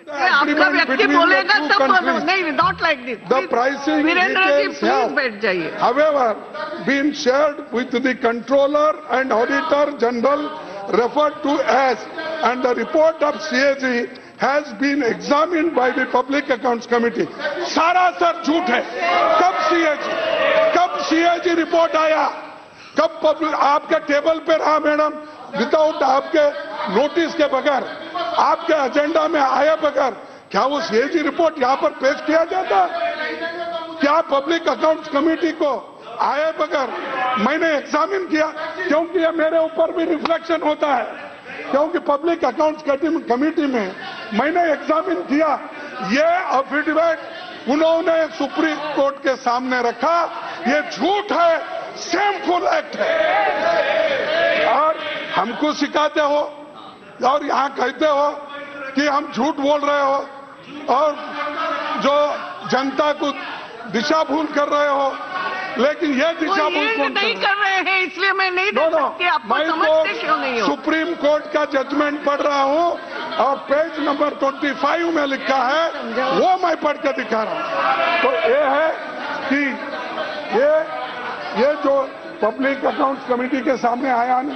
आपका व्यक्ति बोलेगा तब नहीं, not like this. The pricing Virendra ji details please have, बैठ जाइए. however, been shared with the controller and auditor general referred to as, and the report of CAG has been examined by the Public Accounts Committee. सारा sir झूठ है. कब CAG report आया? कब public आपके table पे रहा मैडम? विदाउट आपके नोटिस के बगैर, आपके एजेंडा में आए बगैर क्या वो CAG रिपोर्ट यहाँ पर पेश किया जाता? क्या पब्लिक अकाउंट्स कमेटी को आए बगैर मैंने एग्जामिन किया? क्योंकि ये मेरे ऊपर भी रिफ्लेक्शन होता है, क्योंकि पब्लिक अकाउंट्स कमेटी में मैंने एग्जामिन किया. ये एफिडेविट उन्होंने सुप्रीम कोर्ट के सामने रखा. ये झूठ है, शेमफुल एक्ट है. और हमको सिखाते हो और यहाँ कहते हो कि हम झूठ बोल रहे हो और जो जनता को दिशा भूल कर रहे हो, लेकिन ये दिशा भूल कौन नहीं कर रहे हैं, इसलिए मैं नहीं दे सकती. आपको समझते क्यों नहीं हो? सुप्रीम कोर्ट का जजमेंट पढ़ रहा हूँ और पेज नंबर 25 में लिखा है, वो मैं पढ़ के दिखा रहा हूँ. तो ये है कि ये जो पब्लिक अकाउंट्स कमेटी के सामने आया ना,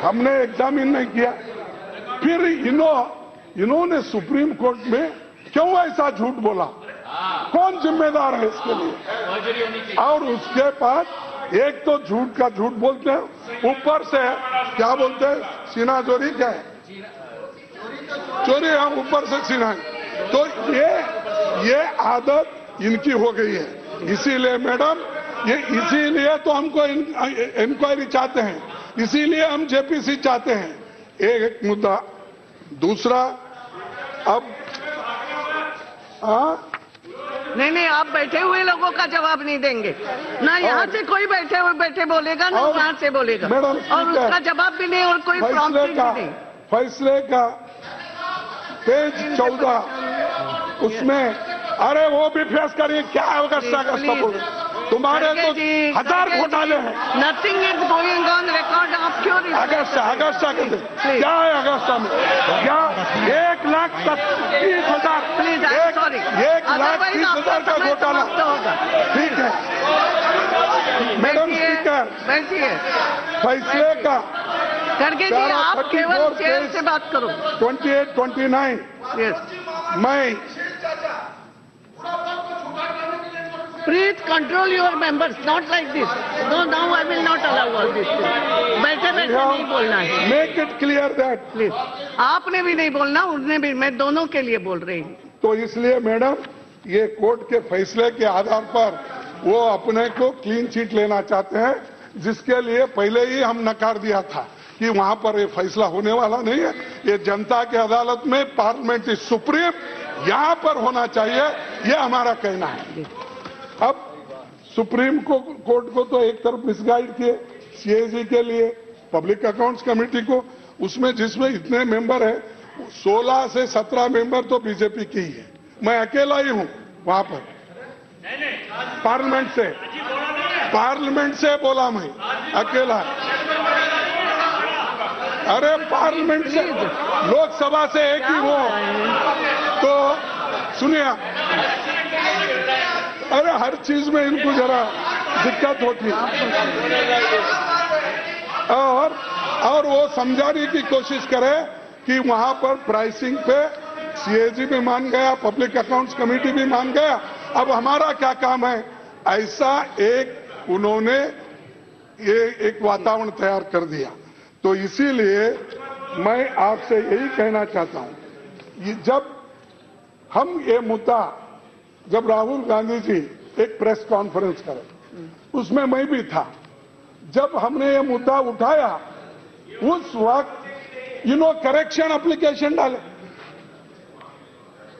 हमने एग्जामिन नहीं किया. फिर इन्होंने सुप्रीम कोर्ट में क्यों ऐसा झूठ बोला? कौन जिम्मेदार है इसके लिए? और उसके बाद एक तो झूठ का झूठ बोलते हैं, ऊपर से क्या बोलते हैं? सीना चोरी. क्या है चोरी? हम ऊपर से सीना. तो ये आदत इनकी हो गई है. इसीलिए मैडम, ये इसीलिए तो हमको इंक्वायरी चाहते हैं, इसीलिए हम जेपीसी चाहते हैं. एक मुद्दा. दूसरा, अब नहीं, आप बैठे हुए लोगों का जवाब नहीं देंगे ना. यहाँ से कोई बैठे बोलेगा ना वहाँ से बोलेगा, और उसका जवाब भी नहीं और कोई प्रॉम्प्टिंग भी नहीं. फैसले का पेज 14 उसमें, अरे वो भी फेस करिए. क्या अगस्ता बोल, तुम्हारे तो 1000 घोटाले हैं. Nothing is going on record. आप क्यों? अगस्ता कहते क्या है? अगस्ता में क्या 1,30,000 प्लीज, 1,30,000 का घोटाला? ठीक है मैडम स्पीकर, बैठिए. फैसले का खड़गे जी, आप केवल चेयर से बात करो. 28-29 मैं Please control your members, not like this. No, now I will not allow all this. बैठे नहीं बोलना है. Make it clear that. Please. आपने भी नहीं बोलना, उसने भी, मैं दोनों के लिए बोल रही हूँ. तो इसलिए मैडम, ये कोर्ट के फैसले के आधार पर वो अपने को क्लीन चिट लेना चाहते हैं, जिसके लिए पहले ही हम नकार दिया था कि वहां पर ये फैसला होने वाला नहीं है. ये जनता की अदालत में, पार्लियामेंट इज सुप्रीम, यहाँ पर होना चाहिए, ये हमारा कहना है. अब सुप्रीम कोर्ट को तो एक तरफ मिसगाइड किए, CAG के लिए, पब्लिक अकाउंट्स कमेटी को, उसमें जिसमें इतने मेंबर है, 16 से 17 मेंबर तो बीजेपी की ही है. मैं अकेला ही हूं वहां पर. पार्लियामेंट से बोला मैं अकेला. अरे पार्लियामेंट से, लोकसभा से एक ही हो. तो सुनिए, अरे हर चीज में इनको जरा दिक्कत होती है. और वो समझाने की कोशिश करे कि वहां पर प्राइसिंग पे CAG भी मान गया, पब्लिक अकाउंट्स कमेटी भी मान गया. अब हमारा क्या काम है? ऐसा एक उन्होंने ये एक वातावरण तैयार कर दिया. तो इसीलिए मैं आपसे यही कहना चाहता हूं, जब हम ये मुद्दा, जब राहुल गांधी जी एक प्रेस कॉन्फ्रेंस करे, उसमें मैं भी था. जब हमने ये मुद्दा उठाया, उस वक्त करेक्शन एप्लीकेशन डाले.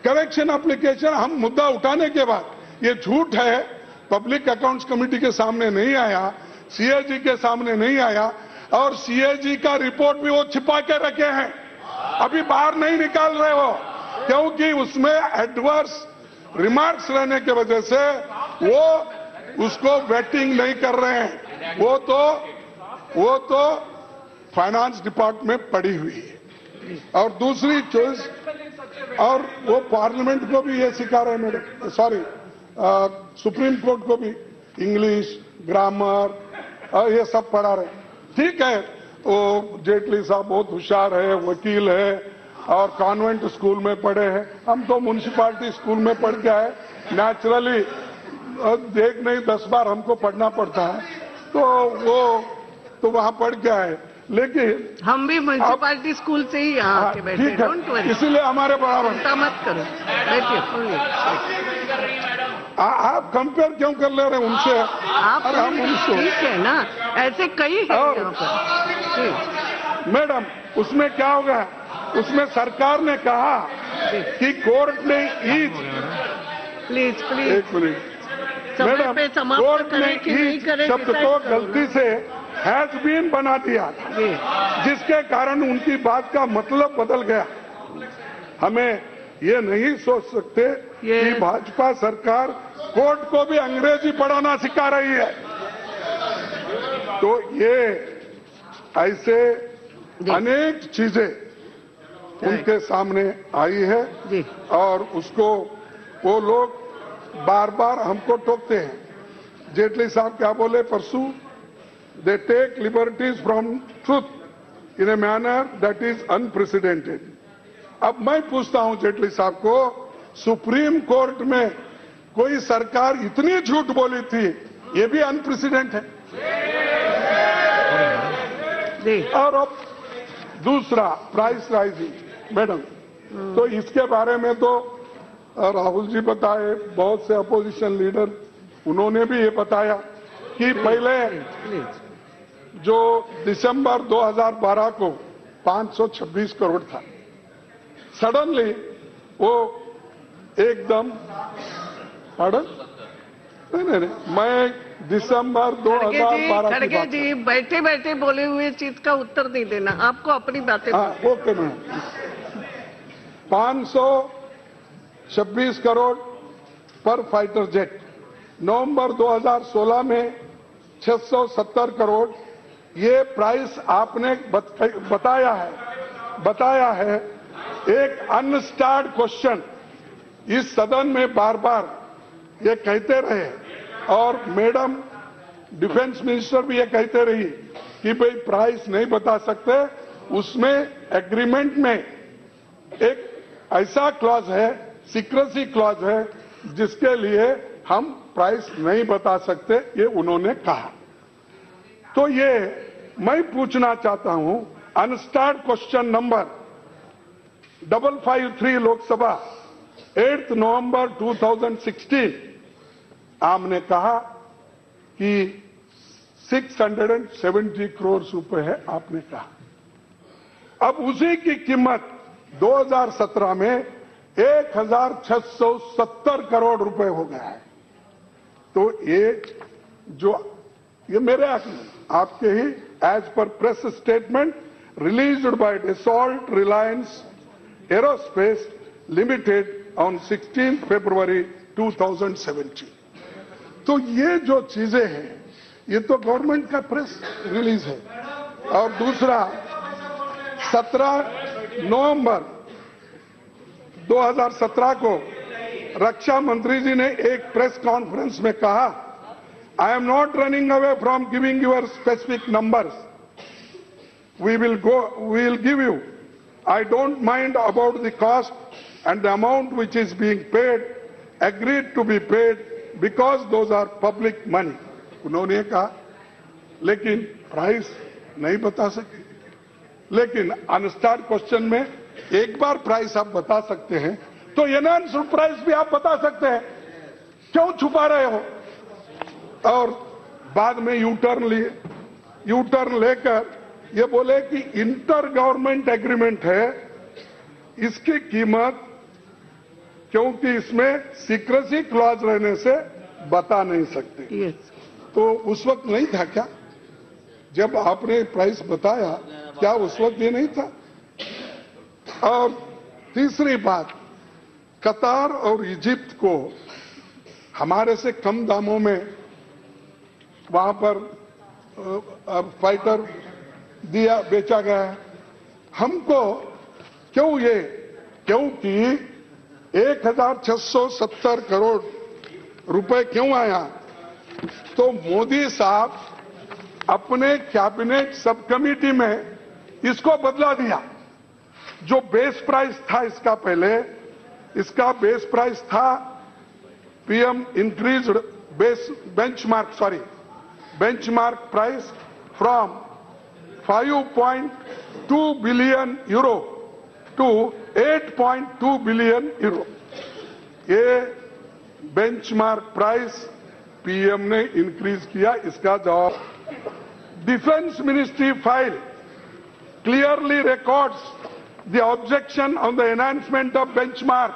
करेक्शन एप्लीकेशन हम मुद्दा उठाने के बाद, ये झूठ है, पब्लिक अकाउंट्स कमेटी के सामने नहीं आया, CAG के सामने नहीं आया, और CAG का रिपोर्ट भी वो छिपा के रखे हैं, अभी बाहर नहीं निकाल रहे हो, क्योंकि उसमें एडवर्स रिमार्क्स रहने की वजह से वो उसको वेटिंग नहीं कर रहे हैं. वो तो फाइनेंस डिपार्टमेंट में पड़ी हुई है. और दूसरी चीज, और वो पार्लियामेंट को भी ये सिखा रहे हैं मैडम, सॉरी सुप्रीम कोर्ट को भी इंग्लिश, ग्रामर ये सब पढ़ा रहे। ठीक है, वो जेटली साहब बहुत होशियार है, वकील है और कॉन्वेंट स्कूल में पढ़े हैं। हम तो म्युनिसिपैलिटी स्कूल में पढ़ के आए, नेचुरली एक नहीं 10 बार हमको पढ़ना पड़ता है, तो वो तो वहां पढ़ के आए। लेकिन हम भी म्युनिसिपैलिटी स्कूल से ही यहाँ आके बैठे, डोंट वरी, इसीलिए हमारे बराबर चिंता मत करो, बैठिए सुनिए। आप कंपेयर क्यों कर ले रहे हैं उनसे? आप हम उनसे ठीक है ना, ऐसे कई है यहाँ पर। मैडम उसमें क्या होगा, उसमें सरकार ने कहा कि कोर्ट ने प्लीज प्लीज एक मिनट मैडम, कोर्ट ने शब्द को गलती से हैज बीन बना दिया था, जिसके कारण उनकी बात का मतलब बदल गया। हमें ये नहीं सोच सकते कि भाजपा सरकार कोर्ट को भी अंग्रेजी पढ़ाना सिखा रही है। तो ये ऐसे अनेक चीजें उनके सामने आई है और उसको वो लोग बार बार हमको टोकते हैं। जेटली साहब क्या बोले परसों, they take liberties from truth in a manner that is unprecedented. अब मैं पूछता हूं जेटली साहब को, सुप्रीम कोर्ट में कोई सरकार इतनी झूठ बोली थी, ये भी अनप्रेसिडेंट है। और अब दूसरा प्राइस राइजिंग मैडम, तो इसके बारे में तो राहुल जी बताए, बहुत से अपोजिशन लीडर उन्होंने भी ये बताया कि पहले जो दिसंबर 2012 को 526 करोड़ था, सडनली वो एकदम नहीं, मैं दिसंबर 2012 खड़गे जी बैठे बैठे बोले हुए चीज का उत्तर नहीं देना, आपको अपनी बातें। ओके मैम, 526 करोड़ पर फाइटर जेट, नवंबर 2016 में 670 करोड़, ये प्राइस आपने बताया है। एक अनस्टार्ड क्वेश्चन इस सदन में बार बार ये कहते रहे और मैडम डिफेंस मिनिस्टर भी ये कहते रही कि भाई प्राइस नहीं बता सकते। उसमें एग्रीमेंट में एक ऐसा क्लॉज है, सीक्रेसी क्लॉज है, जिसके लिए हम प्राइस नहीं बता सकते, ये उन्होंने कहा। तो ये मैं पूछना चाहता हूं, अनस्टार्ड क्वेश्चन नंबर 553 लोकसभा 8 नवंबर 2016, आपने कहा कि 670 करोड़ रुपए है, आपने कहा। अब उसी की कीमत 2017 में 1670 करोड़ रुपए हो गया है। तो ये मेरे आपके ही as per press statement released by Dassault Reliance Aerospace Limited on 16 February 2017। तो ये जो चीजें हैं, ये तो गवर्नमेंट का प्रेस रिलीज है। और दूसरा 17 नवंबर 2017 को रक्षा मंत्री जी ने एक प्रेस कॉन्फ्रेंस में कहा, I am not running away from giving your specific numbers, we will give you, I don't mind about the cost and the amount which is being paid, agreed to be paid because those are public money, उन्होंने कहा। लेकिन price नहीं बता सके। लेकिन unstarred question में एक बार price आप बता सकते हैं, तो एनहांस्ड प्राइस भी आप बता सकते हैं, क्यों छुपा रहे हो? और बाद में यू टर्न लेकर ये बोले कि इंटर गवर्नमेंट एग्रीमेंट है, इसकी कीमत क्योंकि इसमें सीक्रेसी क्लॉज रहने से बता नहीं सकते। yes. तो उस वक्त नहीं था क्या जब आपने प्राइस बताया? क्या उस वक्त ये नहीं था? और तीसरी बात, कतार और इजिप्ट को हमारे से कम दामों में वहां पर फाइटर बेचा गया है। हमको क्यों ये क्योंकि 1670 करोड़ रुपए क्यों आया? तो मोदी साहब अपने कैबिनेट सब कमेटी में इसको बदला दिया। जो बेस प्राइस था इसका पहले, इसका बेस प्राइस था PM increased benchmark price from 5.2 billion euro to 8.2 billion euro। ये बेंचमार्क प्राइस पीएम ने इंक्रीज किया, इसका जवाब defence ministry file clearly records the objection on the enhancement of benchmark